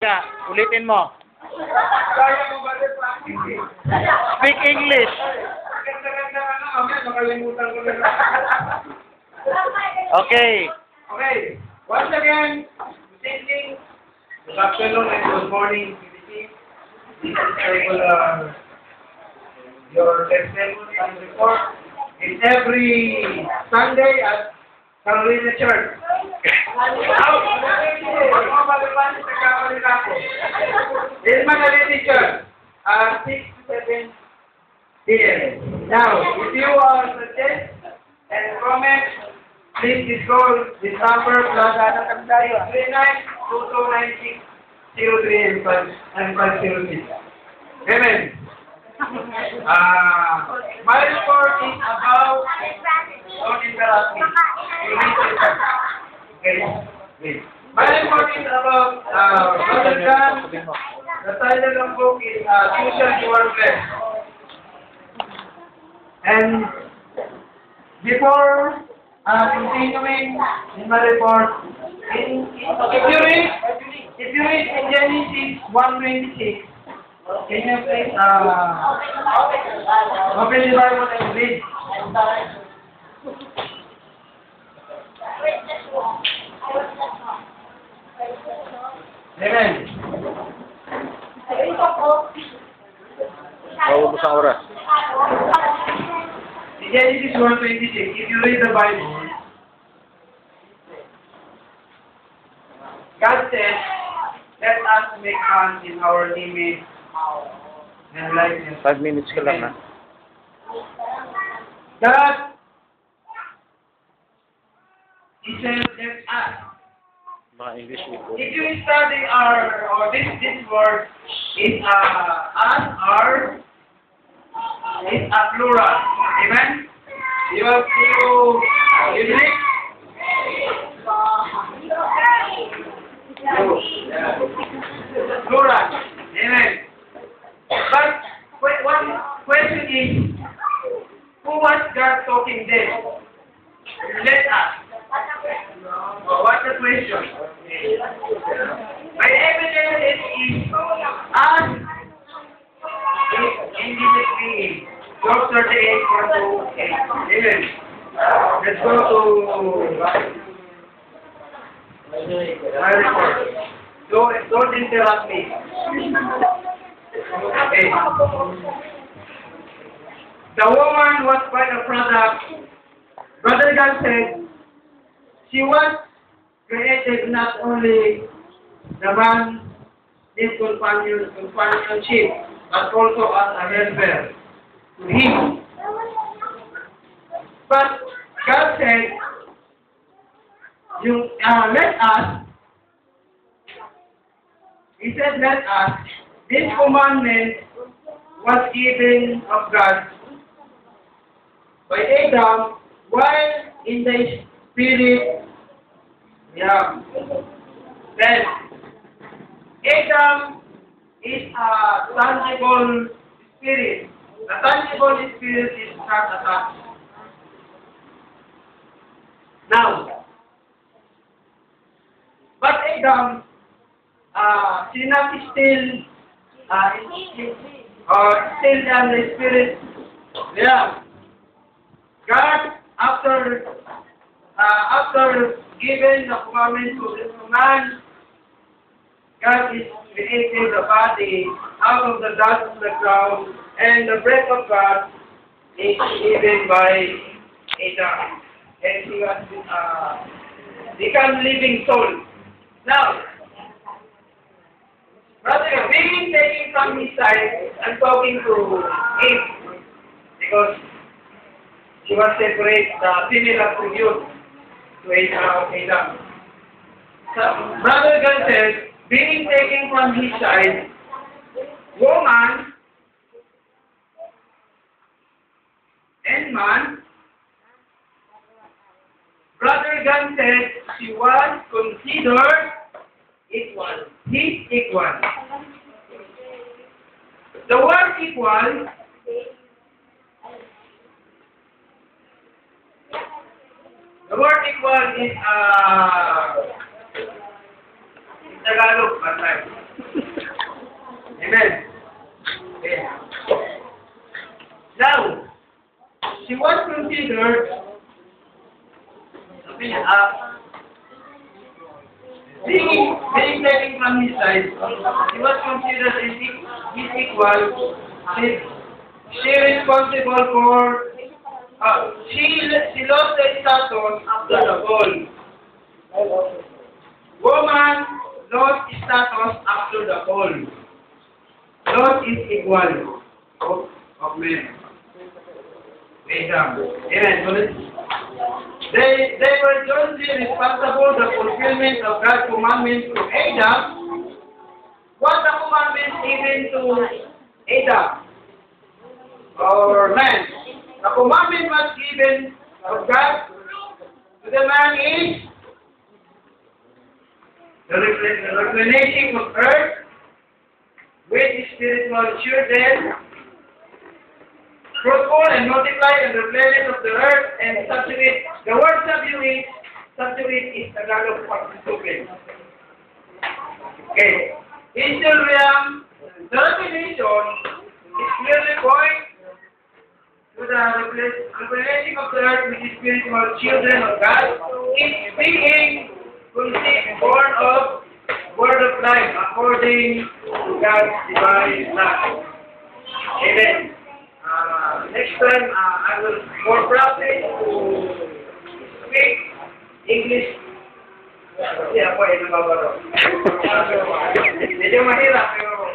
nga. Ulitin mo. Kaya mo ba rin practice? Speak English. Ganda-ganda ka na, mamaya makalimutan ko na. Okay. Okay. Once again, thinking, good afternoon and good morning, PBC. This is your testimony and report. It's every Sunday at Carolina Church. This Manaliti Church, 6 to 7 p.m. Now, if you suggest and comment, please call this number, Plaza Anacamdayo, 39-2296-03 and 506. Amen. My report is about, don't interrupt me. Okay. My report is about Brother John. The title of the book is Social Warfare. And before continuing in my report, if you read in Genesis 1:26, can you please open the Bible and read? Amen. Paubos ang oras. In Genesis 1:26, if you read the Bible, God says, let us make man in our image and likeness. 5 minutes ka lang na. God, He says, let us. Mga English people. If you study this word is us, our, is a plural. Amen? You believe? Plural. Amen. But one question is, who was God talking then? Let us. What's the question? My evidence is us is infinite being. Job 38:4-8. Amen. Let's go to my report. Don't interrupt me. Okay. The woman was quite a product. Brother God said, she was created not only the man needs companionship, but also as a helper to him. But God said, let us. He said, let us. This commandment was given of God by Adam while in the spirit. Yeah. Then, Adam is a tangible spirit. The tangible spirit is not attached. Now, but Adam, she not still in the spirit. Yeah. God, after giving the commandment to this man, God is creating the body out of the dust of the ground, and the breath of God is given by Adam, and he was become living soul. Now, Brother, being taking from his side and talking to him because she was separate, the female attribute to Adam. So, Brother God says, being taken from his side, woman and man, Brother God said she was considered equal. His equal. The word equal is in Tagalog, patay. Amen. Okay. Now, she was considered, being taken from his side, he was considered his equal. She responsible for, she lost the status after the fall. Woman lost status after the fall. Lost is equal of men. Amen. They were jointly responsible for the fulfillment of God's commandments to Adam. What the commandments given to Adam or man? The commandment was given of God to the man is the replenishing of earth with spiritual children, fruitful and multiply and replenish of the earth and subdue. The word subdue is Tagalog participant. Okay. In the realm, the revelation is clearly point to the replenishing of the earth with spiritual children of God. It's being conceived, born of word of life according to God's divine love. Amen. Next time, I will more practice to speak English. Kasi ako ay nababaro. Medyo mahirap pero